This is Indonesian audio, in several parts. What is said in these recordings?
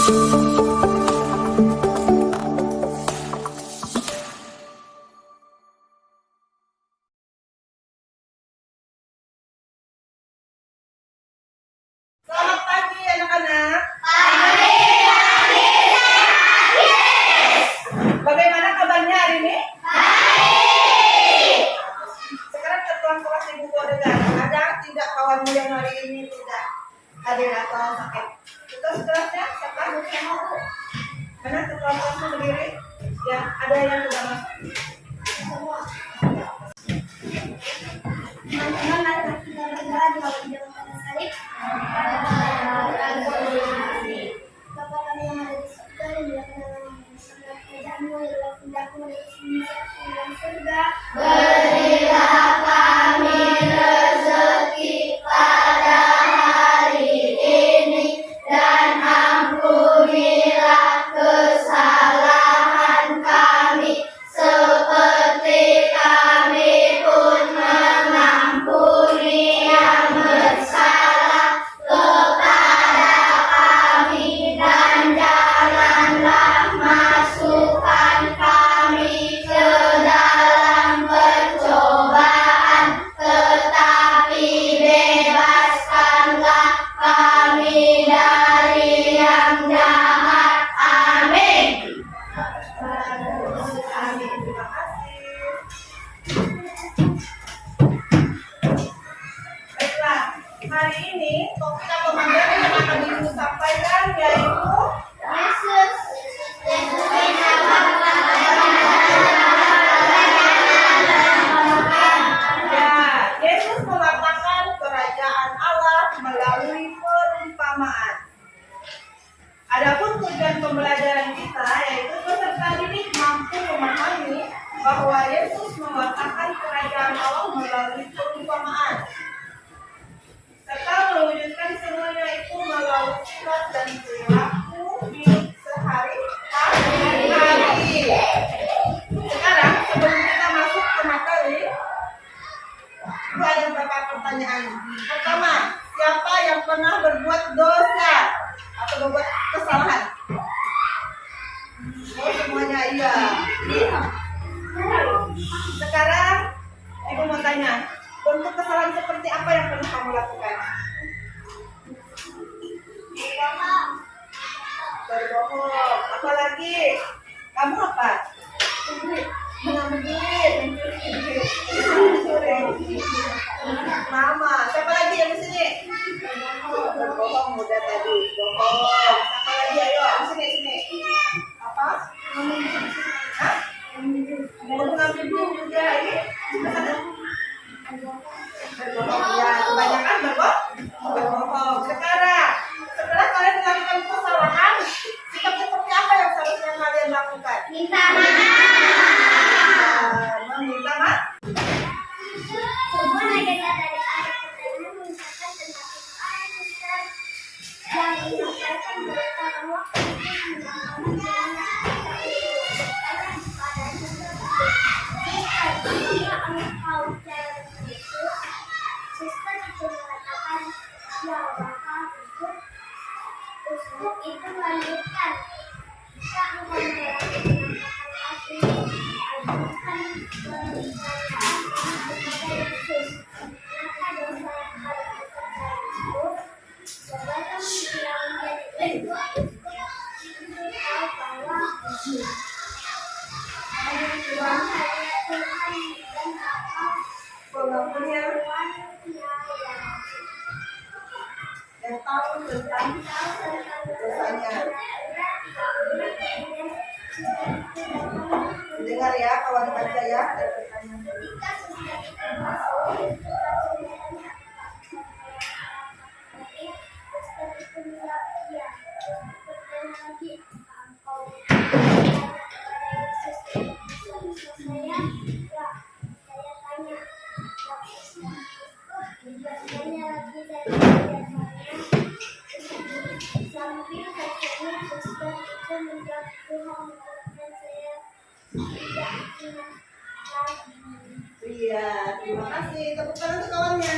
Selamat pagi anak-anak. Bagaimana kabarnya hari ini? Sekarang ketua kelas Ibu Kodegan. Ada tidak kawanmu yang hari ini tidak hadir atau sakit? Ketua sekelasnya siapa? Mana ketua kelasnya berdiri? Ya, ada yang sudah masuk? Semua. Teman-teman, mari kita berdoa di bawah hidung kita salib. Bapa kami yang ada di surga dan dilakukan dengan kerajaan-Mu, adalah kehendak-Mu di sini seperti di surga. Berilah kami rezeki pada hari ini dan ampunilah kesalahan kami seperti kami pun mengampuni yang bersalah kepada kami, dan janganlah masukkan kami ke dalam percobaan, tetapi bebaskanlah kami dari yang jahat. Amin. Terima kasih. Baiklah, hari ini topik atau materi yang akan Ibu sampaikan yaitu Yesus. Yesus mengatakan kerajaan Allah melalui perumpamaan. Adapun tujuan pembelajaran kita yaitu peserta didik mampu memahami bahwa Yesus mengatakan kerajaan Allah melalui perumpamaan, serta mewujudkan semuanya itu melalui sifat dan perilaku hidup sehari-hari. Sekarang sebelum kita masuk ke materi, Ibu ada beberapa pertanyaan. Pertama, siapa yang pernah berbuat dosa atau berbuat kesalahan? Oh, semuanya iya. Sekarang Ibu mau tanya, bentuk kesalahan seperti apa yang pernah kamu lakukan? Berbohong. Apalagi? Kamu apa? Mengambil duit, mencuri. Mama, siapa lagi yang di sini? Berbohong udah tadi, bohong. Siapa lagi? Ayo, sini. Apa? Hah? Mau mengambil duit juga ini? Berbohong ya, kebanyakan berbohong. Sekarang, setelah kalian melakukan kesalahan, sikap seperti apa yang seharusnya kalian lakukan? Minta maaf. Meminta maaf. Semua agenda dari ayat pertanyaan mengisahkan tentang orang besar yang menyampaikan berita bahwa itu melanjutkan jika engkau melakukan yang tahu tentang dosanya. Dengar ya, kawan baca ya. Ada pertanyaan. Iya, terima kasih. Tepuk tangan untuk kawannya.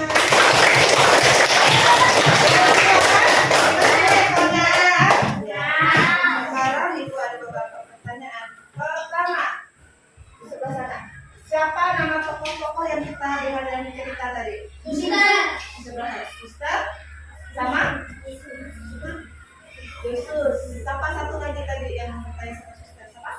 Ya. suster sama Yesus. Siapa satu lagi tadi yang bertanya sama suster? Siapa?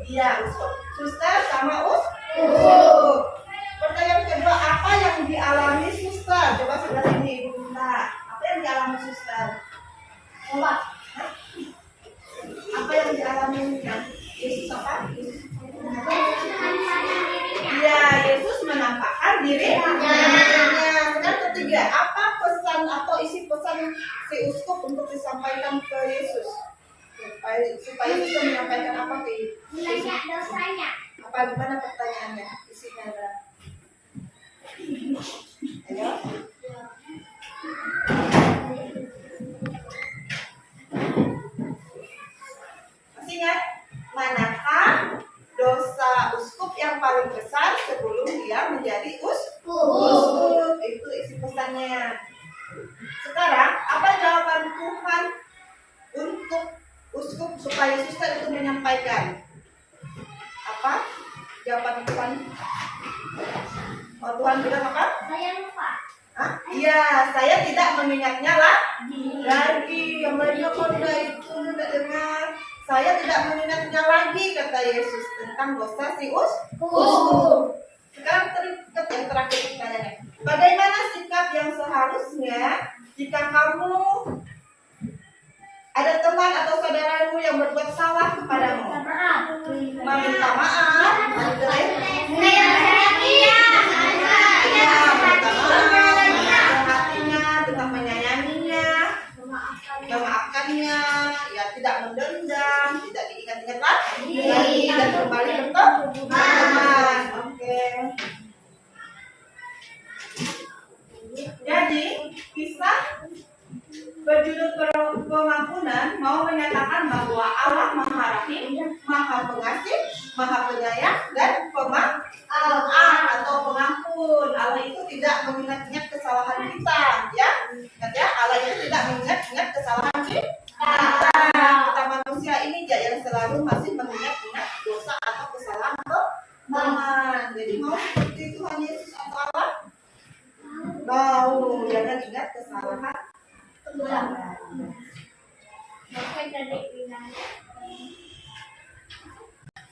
Iya, uskup. Suster sama uskup. Pertanyaan kedua, apa yang dialami suster? Coba saudara ini ibu minta. Apa yang dialami suster? Obat. Apa yang dialami Yesus apa? Iya, Yesus menampakkan dirinya. Yang ketiga, apa pesan atau isi pesan si uskup untuk disampaikan ke Yesus? Supaya bisa menyampaikan apa ke Yesus? Dosanya. Apa gimana pertanyaannya? Isinya adalah ayo. Masih ingat? Manakah dosa uskup yang paling besar sebelum dia menjadi uskup? Itu isi pesannya. Sekarang, apa jawaban Tuhan untuk uskup supaya suster itu menyampaikan? Apa jawaban Tuhan? Oh, Tuhan bilang apa? Saya lupa. Hah? Iya, saya tidak mengingatnya lagi. Yang lainnya kok tidak dengar. Saya tidak mengingatnya lagi, kata Yesus tentang dosa si uskup. Sekarang yang terakhir pertanyaannya. Bagaimana sikap yang seharusnya jika kamu ada teman atau saudaramu yang berbuat salah kepadamu? Maaf. Meminta maaf, tetap menyayanginya, memaafkannya, ya tidak mendendam, tidak diingat-ingat lagi, dan kembali berteman. Oke. Jadi kisah berjudul pengampunan mau menyatakan bahwa Allah Maha Rahim, Maha Pengasih, Maha Penyayang, dan pemaaf atau pengampun. Allah itu tidak mengingat-ingat kesalahan kita, ya. Ingat ya, Allah itu tidak mengingat-ingat kesalahan kita. Kita manusia ini yang selalu masih mengingat-ingat dosa atau kesalahan teman. Jadi mau seperti Tuhan Yesus atau Allah? Mau, jangan ingat kesalahan.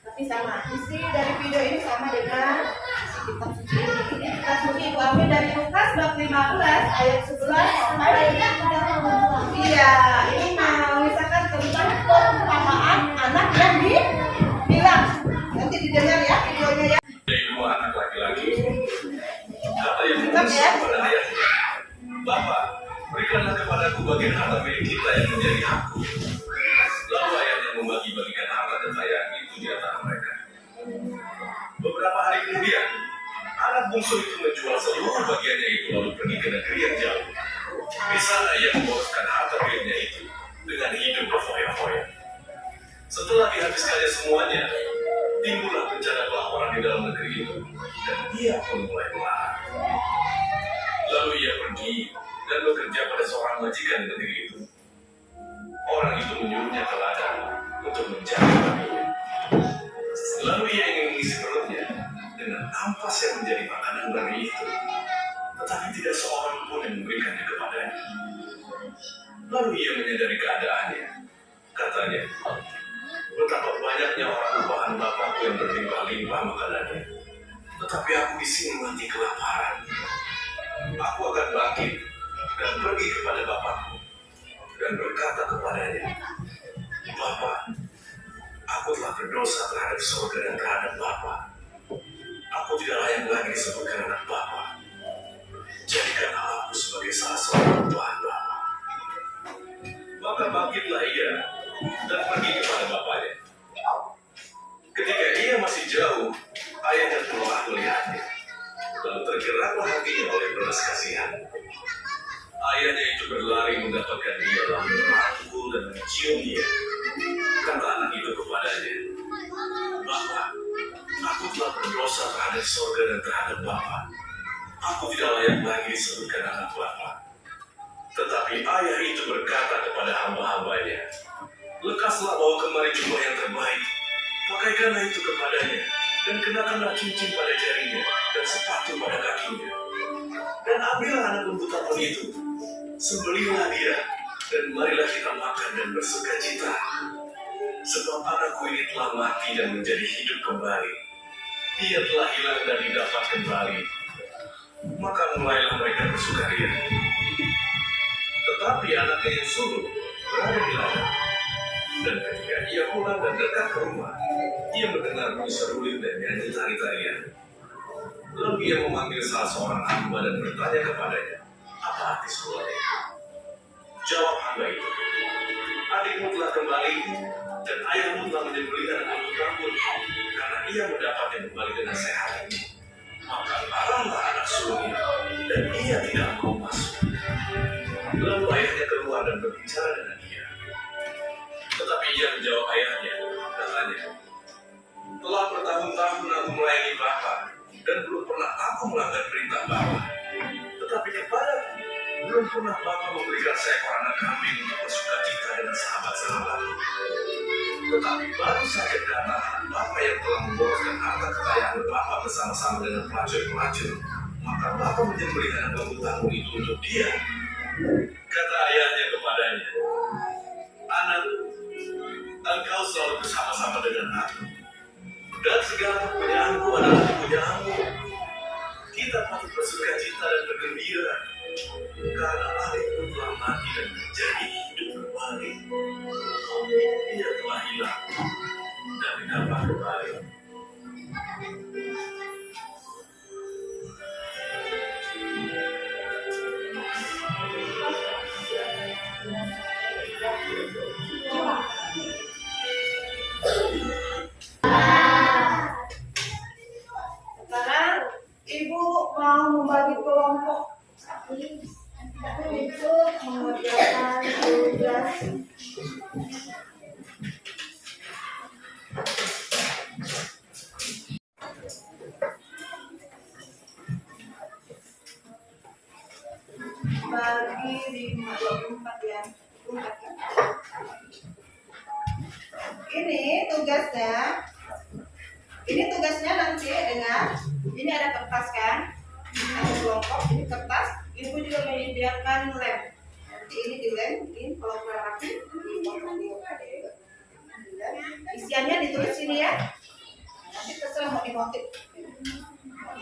Tapi sama, isi dari video ini sama dengan isi kitab suci ini. Kitab suci Ibu ambil dari Lukas bab 15 ayat 11 sampai iya, ini mengisahkan tentang perumpamaan anak yang dibilang. Nanti didengar ya videonya ya. Dua anak laki-laki. Kata yang Tetap ya. kepada ayahnya, Bapak, berikanlah kepadaku bagian harta milik kita yang menjadi hakku. Lalu ayahnya membagi-bagikan harta kekayaan itu di antara mereka. Beberapa hari kemudian, anak bungsu itu menjual seluruh bagiannya itu lalu pergi ke negeri yang jauh. Di sana ia memboroskan harta miliknya itu dengan hidup berfoya-foya. Setelah dihabiskannya semuanya, timbullah bencana kelaparan di dalam negeri itu, dan dia pun mulai marah. Lalu ia pergi dan bekerja pada seorang majikan di negeri itu. Orang itu menyuruhnya ke ladang untuk mencari baginya. Lalu ia ingin mengisi perutnya dengan ampas yang menjadi makanan babi itu, tetapi tidak seorang pun yang memberikannya kepadanya. Lalu ia menyadari keadaannya. Katanya, betapa banyaknya orang upahan bapakku yang berlimpah-limpah makanannya, tetapi aku di sini mati kelaparan. Aku akan bangkit dan pergi kepada bapakku dan berkata kepadanya, Bapak, aku telah berdosa terhadap surga dan terhadap Bapak. Aku tidak layak lagi disebutkan anak Bapak. Jadikanlah aku sebagai salah seorang upahan Bapak. Maka bangkitlah ia dan pergi kepada bapaknya. Ketika ia masih jauh, ayahnya telah melihatnya. Lalu tergeraklah hatinya oleh belas kasihan. Ayahnya itu berlari mendapatkan dia lalu merangkul dan mencium dia. Kata anak itu kepadanya, Bapak, aku telah berdosa terhadap surga dan terhadap Bapak. Aku tidak layak lagi disebutkan anak Bapak. Tetapi ayah itu berkata kepada hamba-hambanya, lekaslah bawa kemari jubah yang terbaik, pakaikanlah itu kepadanya, dan kenakanlah cincin pada jarinya dan sepatu pada kakinya. Dan ambillah anak buta pun itu, sembelihlah dia, dan marilah kita makan dan bersuka cita. Sebab anakku ini telah mati dan menjadi hidup kembali. Ia telah hilang dan didapat kembali. Maka mulailah mereka bersukaria. Tetapi anaknya yang sulung berada di ladang. Dan ketika ia pulang dan dekat ke rumah, ia mendengar bunyi seruling dan nyanyi tari-tarian. Lalu ia memanggil salah seorang hamba dan bertanya kepadanya, apa arti seruling? Jawab hamba itu, adikmu telah kembali dan ayahmu telah menyembelihkan anak rambut karena ia mendapatnya kembali dengan sehat. Maka laranglah anak sulung itu dan ia tidak mau masuk. Lalu ayahnya keluar dan berbicara dengan dia. Tetapi ia menjawab ayahnya, katanya, telah bertahun-tahun aku melayani Bapa dan belum pernah aku melanggar perintah Bapa. Tetapi kepadaku belum pernah Bapa memberikan seekor anak kambing untuk bersuka cita dengan sahabat-sahabat. Tetapi baru saja datang anak Bapa yang telah memboroskan harta kekayaan Bapa bersama-sama dengan pelacur-pelacur. Maka Bapa menyembelihkan bambu tanggung itu untuk dia. Kata ayahnya kepadanya, anak, engkau selalu bersama-sama dengan aku, dan segala kepunyaanku adalah kepunyaanmu. Kita patut bersuka cita dan bergembira, karena adikku telah mati dan menjadi hidup kembali. Ia telah hilang dan didapat kembali. Sekarang ibu mau membagi kelompok untuk mengerjakan tugas. Bagi 524 ya. Ini tugasnya nanti dengan ini ada kertas kan, satu kelompok ini kertas, ibu juga menyediakan lem. Nanti ini dilem, ini kalau kurang rapi, isiannya ditulis sini ya. Nanti terserah mau dimotif.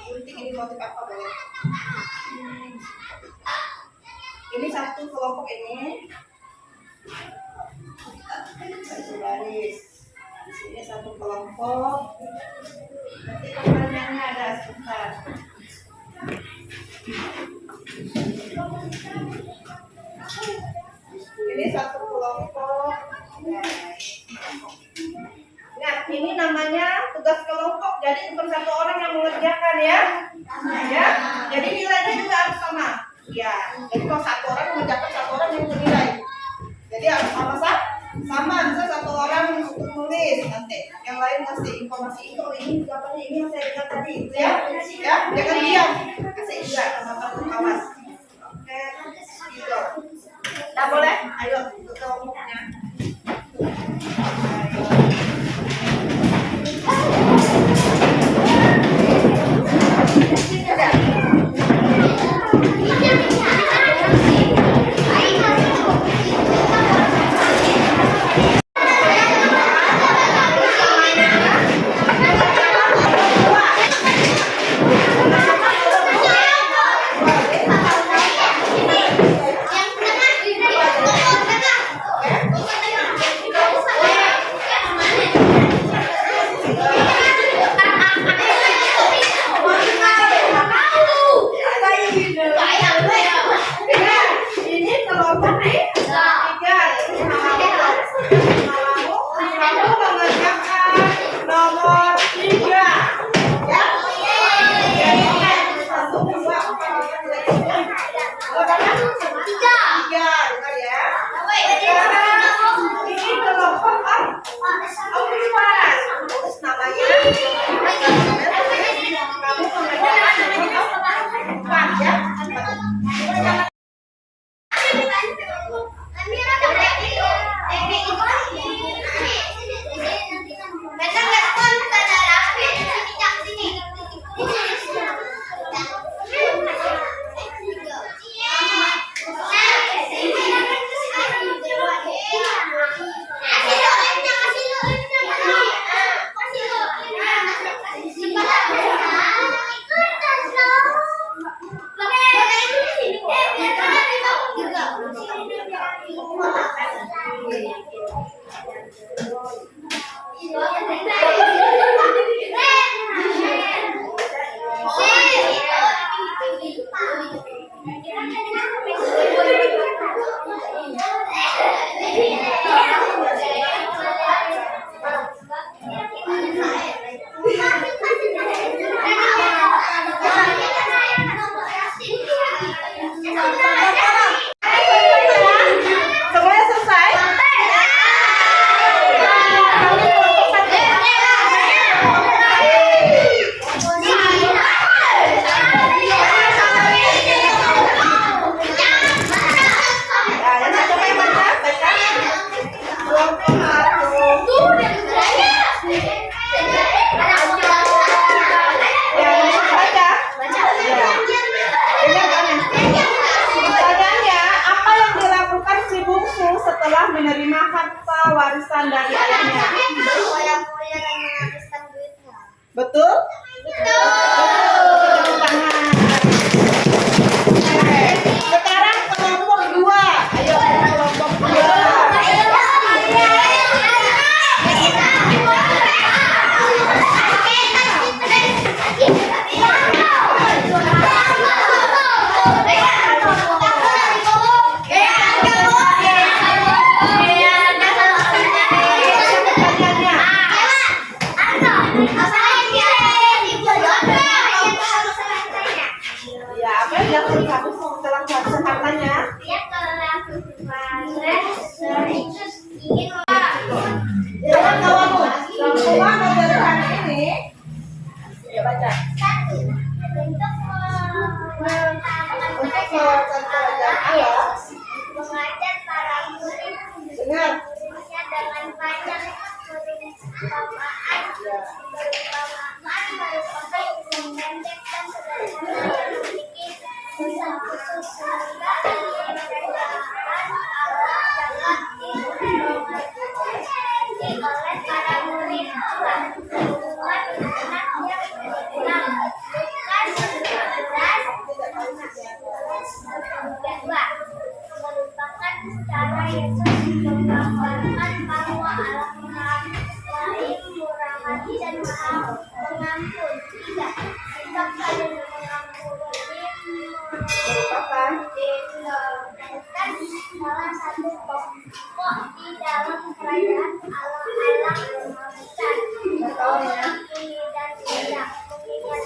Penting ini motif apa boleh. Ini satu kelompok ini. Satu baris. Di sini satu kelompok. Nanti pertanyaannya ada sebentar. Ini satu kelompok. Nah, ini namanya tugas kelompok. Jadi bukan satu orang yang mengerjakan ya. Ya. Jadi nilainya juga harus sama. Ya. Jadi kalau satu orang mengerjakan, satu orang yang menilai. Jadi harus sama-sama. Misal satu orang untuk nulis, nanti yang lain ngasih informasi itu, ini jawabannya ini yang saya bilang tadi, ya, ya, jangan diam, kasih juga sama pengawas. Oke, gitu. Nah boleh, ayo untuk kelompoknya. Semuanya selesai? Ya, yang satu yang baca, baca. Kelompok satu. Ya, yang baca. Ya. Dengar kan ya? Pertanyaannya, apa yang dilakukan si bungsu setelah menerima harta warisan dari ayahnya? Betul? Tepuk tangan. Oke. Sekarang kelompok 2. Ayo kelompok 2. Ya, apa yang dilakukan kamu setelah warisan hartanya? Jangan kawanmu. Semua dari hari ini. Ya baca. Untuk melakukan kerajaan Allah. Mengajar para murid Dengar. dengan banyak perumpamaan merupakan pendek dan sederhana yang memiliki pesan khusus sehingga kerajaan Allah dapat dimengerti oleh para murid juga. Hubungan anak yang dikenal Lukas 11 merupakan cara Yesus menggambarkan bahwa Allah lain murah hati dan maha pengampun. Tidak, sikap saling mengampuni Merupakan merupakan salah satu pokok di dalam kerajaan Allah memaafkan, mengampuni dan tidak mengingat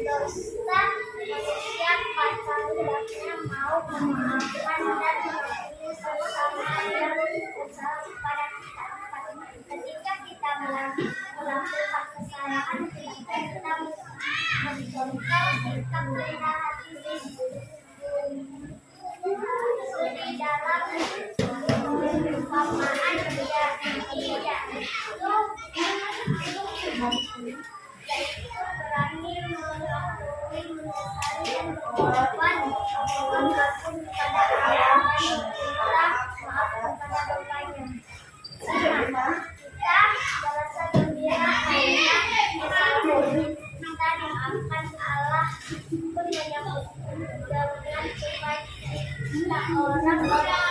dosa setiap kata hendaknya mau memaafkan dan mengampuni sesama yang bersalah kepada kita. Ketika kita melakukan kesalahan, kita mencontoh sikap rendah hati di dalam perumpamaan dia yaitu berani mengakui, menyesali dan berkorban, mengampun kepada Allah dan meminta maaf kepada bapaknya. Kita merasa gembira karena kesalahan kita dimaafkan Allah pun menyambut dengan supaya kita orang-orang